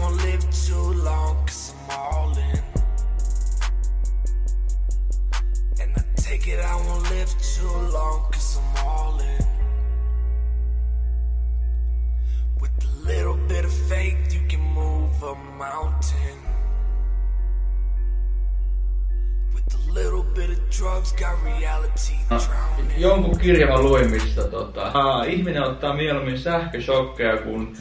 won't live too long, 'cause I'm all in. And I take it I won't live too long, 'cause I'm all in. With a little bit of faith you can move a mountain. With a little bit of drugs got reality drowning. Jonkun kirjan mä luin, mistä ihminen ottaa mieluummin sähköshokkeja, kun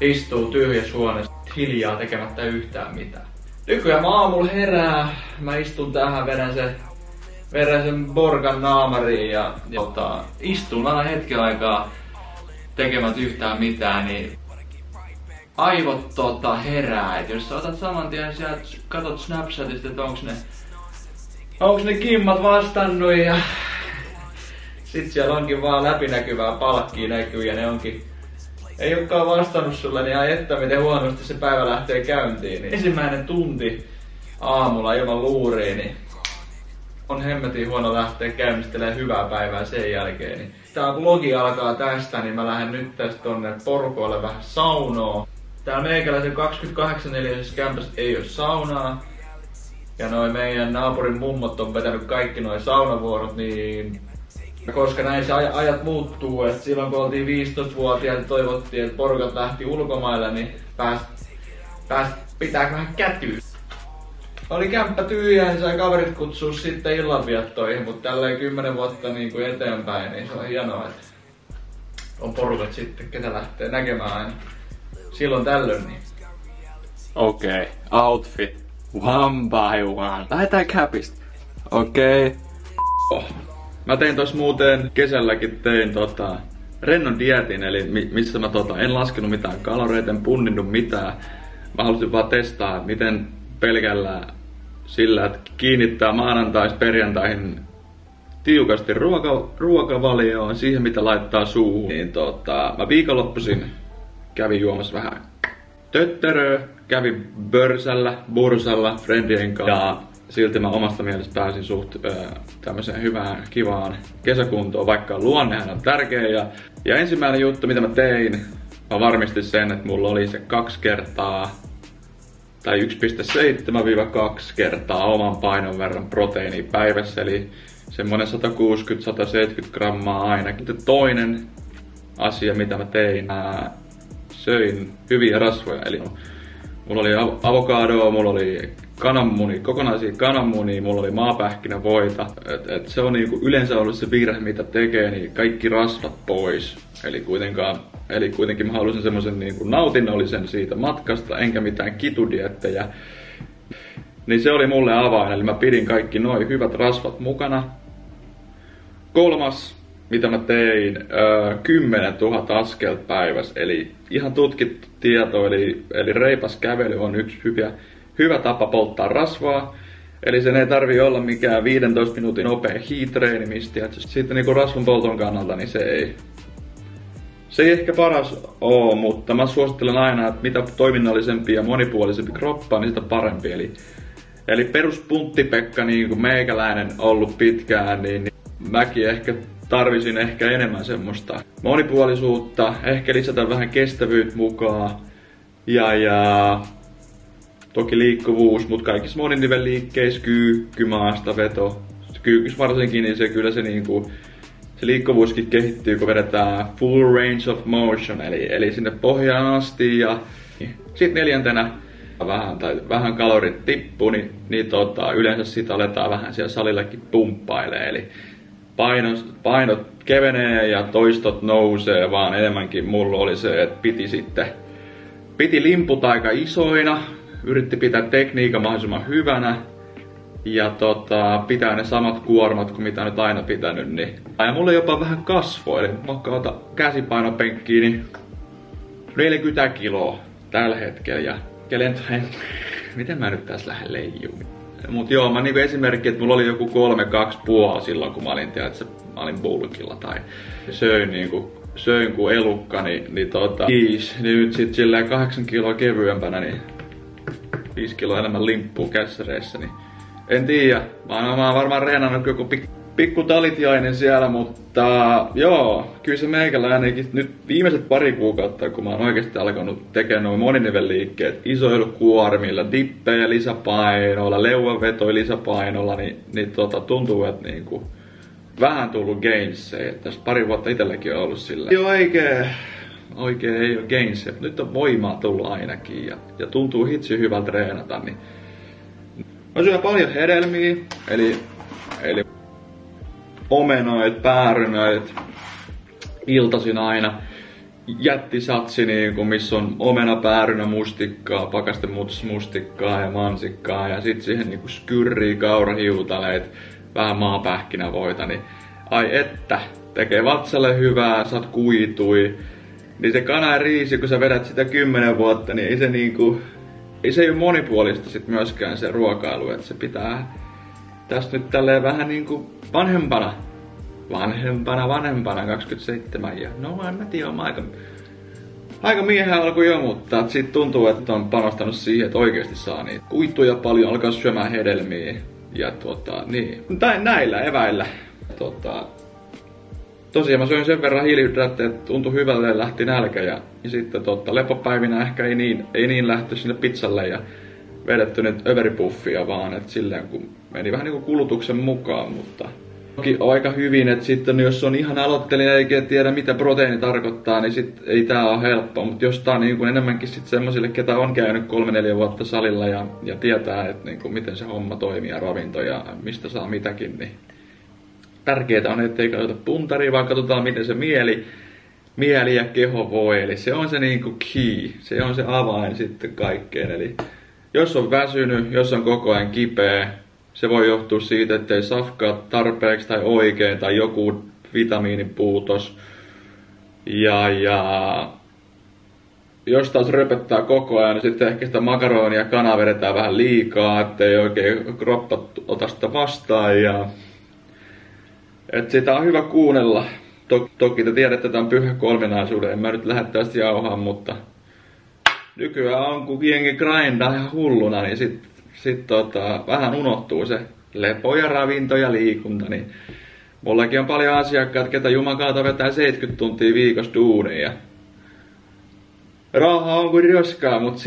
istuu tyhjässä huoneessa hiljaa tekemättä yhtään mitään. Nykyään mä aamulla herää, mä istun tähän, vedän sen Borgan naamariin ja istun aina hetken aikaa tekemät yhtään mitään, niin aivot herää. Et jos sä otat saman tien sieltä, katot Snapchatista, että onks ne kimmat vastannut ja sit siellä onkin vaan läpinäkyvää palkkia näkyy ja ne onkin ei olekaan vastannut sulle, niin ai että miten huonosti se päivä lähtee käyntiin. Niin ensimmäinen tunti aamulla ilman luuria, niin on hemmetin huono lähteä käynnistelemään hyvää päivää sen jälkeen. Niin tää vlogi alkaa tästä, niin mä lähden nyt tästä tonne porukoille vähän saunoon. Täällä meikäläisen 28-neliöisessä kämpässä ei oo saunaa. Ja noi meidän naapurin mummot on vetänyt kaikki noi saunavuorot, niin koska näin se ajat muuttuu, että silloin kun oltiin 15-vuotiaat ja toivottiin, että porukat lähti ulkomaille, niin pääs pitää vähän kätyä. Oli kämppä tyhjä, niin sai kaverit kutsua sitten illanviettoihin, mutta tälleen 10 vuotta niin kuin eteenpäin, niin se on hienoa, että on porukat sitten, ketä lähtee näkemään aina silloin tällöin. Niin. Okei, outfit. One by one. Lähetään Capista. Okei. Mä tein tossa muuten kesälläkin rennon dietin, eli missä mä en laskenut mitään kaloreita, en punninnut mitään. Mä halusin vaan testaa, miten pelkällä sillä, että kiinnittää maanantais perjantaihin tiukasti ruokavalioon, siihen mitä laittaa suuhun. Niin mä viikonloppuisin kävin juomassa vähän tötteröä, kävin bursalla friendien kanssa ja silti mä omasta mielestä pääsin suht tämmöiseen hyvään, kivaan kesäkuntoon, vaikka luonnehan on tärkeä. Ja ensimmäinen juttu, mitä mä tein, mä varmistin sen, että mulla oli se 2 kertaa tai 1,7-2 kertaa oman painon verran proteiinia päivässä, eli semmonen 160-170 grammaa ainakin. Toinen asia, mitä mä tein, mä söin hyviä rasvoja, eli mulla oli avokadoa, mulla oli kananmuni, kokonaisia kananmunia, mulla oli maapähkinävoita. Et se on niinku yleensä ollut se virhe, mitä tekee, niin kaikki rasvat pois. Eli kuitenkin mä halusin semmosen niinku nautinnollisen siitä matkasta, enkä mitään kitudiettejä. Niin se oli mulle avain, eli mä pidin kaikki noin hyvät rasvat mukana. 3. mitä mä tein, 10 000 askelta päivässä, eli ihan tutkittu tieto, eli reipas kävely on yksi hyvä tapa polttaa rasvaa. Eli sen ei tarvi olla mikään 15 minuutin nopea heat-treenimistä. Sitten niinku rasvan polton kannalta, niin se ei ehkä paras oo, mutta mä suosittelen aina, että mitä toiminnallisempi ja monipuolisempi kroppa, niin sitä parempi. Eli peruspunttipekka, niin kuin meikäläinen ollut pitkään, niin mäkin tarvisin enemmän semmoista monipuolisuutta, ehkä lisätä vähän kestävyyttä mukaan ja toki liikkuvuus, mutta kaikissa moninivelliikkeissä kyykky, maastaveto, kyykyssä varsinkin, niin se liikkuvuuskin kehittyy, kun vedetään full range of motion, eli sinne pohjaan asti ja sitten 4. vähän kalorit tippuu, niin yleensä sitä aletaan vähän siellä salillakin pumppailee, eli painot kevenee ja toistot nousee, vaan enemmänkin mulla oli se, että piti limput aika isoina, yritti pitää tekniikan mahdollisimman hyvänä ja pitää ne samat kuormat kuin mitä nyt aina pitänyt. Niin. Ja mulla jopa vähän kasvoi, eli mä otan käsipainopenkkiin niin 40 kiloa tällä hetkellä ja miten mä nyt tässä lähden leijuun? Mut joo, mä niinku esimerkki, että mulla oli joku 3-2,5 silloin kun mä olin bulkilla tai söin kuin elukka, niin nyt sit silleen 8 kiloa kevyempänä, niin 5 kiloa enemmän limppuu kässäreissä, niin en tiedä. Mä oon varmaan reenannut joku pikku talitiainen siellä, mutta joo, kyllä se meikäläinenkin nyt viimeiset pari kuukautta, kun mä oon oikeesti alkanut tekemään noin moninivelliikkeet isoilla kuormilla, dippejä lisäpainoilla, leuanvetoja lisäpainoilla, niin tuntuu, että niinku vähän tullut gainsseja. Tässä pari vuotta itselläkin on ollut sillä. Ei oikein ei ole gainsseja, nyt on voimaa tullut ainakin ja tuntuu hitsi hyvältä treenata. Niin. Mä syön paljon hedelmiä, eli omenoit, päärynöit, iltaisin aina jättisatsi, niinku, missä on omena, päärynä, mustikkaa, pakastemustikkaa ja mansikkaa ja sit siihen niinku skyrriä, kaurahiutaleet, vähän maapähkinävoita, niin ai että, tekee vatsalle hyvää, saat kuitui. Niin se kana ja riisi, kun sä vedät sitä 10 vuotta, niin ei se ole monipuolista sit myöskään se ruokailu, että se pitää tästä nyt tälleen vähän niinku vanhempana 27 ja no en mä tiedä, aika miehen alku jo, mutta sit tuntuu, että on panostanut siihen, että oikeesti saa niitä kuittuja paljon, alkaa syömään hedelmiä ja niin, näillä eväillä tosiaan mä söin sen verran hiilihydraatteja, että tuntui hyvältä ja lähti nälkä ja sitten lepopäivinä ehkä ei niin lähty sinne pizzalle ja vedetty nyt överipuffia vaan, että silleen kun meni vähän niinku kulutuksen mukaan, mutta toki aika hyvin, että sitten jos on ihan aloittelija eikä tiedä mitä proteiini tarkoittaa, niin sit ei tää ole helppoa, mutta jos tää on niinku enemmänkin sit semmosille, ketä on käynyt 3-4 vuotta salilla ja tietää, että niinku miten se homma toimii ja ravinto ja mistä saa mitäkin, niin tärkeää on, ettei katsota puntaria, vaan katsotaan miten se mieli ja keho voi, eli se on se niinku key, se on se avain sitten kaikkeen, eli jos on väsynyt, jos on koko ajan kipeä, se voi johtua siitä, ettei safkaa tarpeeksi tai oikein tai joku vitamiinipuutos. Ja jos taas röpöttää koko ajan, niin sitten ehkä sitä makaronia ja kanaa vedetään vähän liikaa, ettei oikein kroppa ota sitä vastaan. Et sitä on hyvä kuunnella. Toki te tiedätte tämän pyhän kolminaisuuden, en mä nyt lähde tästä jauhaan, mutta nykyään on, kun jengi grindaa ihan hulluna, niin sit vähän unohtuu se lepo ja ravinto ja liikunta, niin mullakin on paljon asiakkaita, ketä jumakaata vetää 70 tuntia viikossa duunia. Rahaa on kuin roskaa, mutta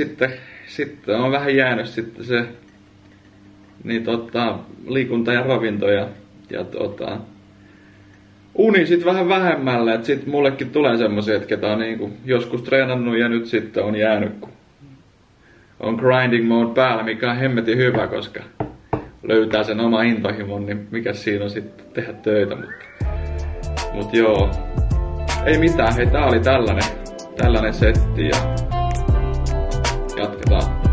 sitten on vähän jäänyt sitten se niin liikunta ja ravinto ja uni sit vähän vähemmälle, että sit mullekin tulee semmosia, että ketä on niinku joskus treenannut ja nyt sitten on jäänyt, kun on grinding mode päällä, mikä on hemmetin hyvä, koska löytää sen oma intohimon, niin mikä siinä on sitten tehdä töitä, mut joo, ei mitään, hei tää oli tällainen setti ja jatketaan.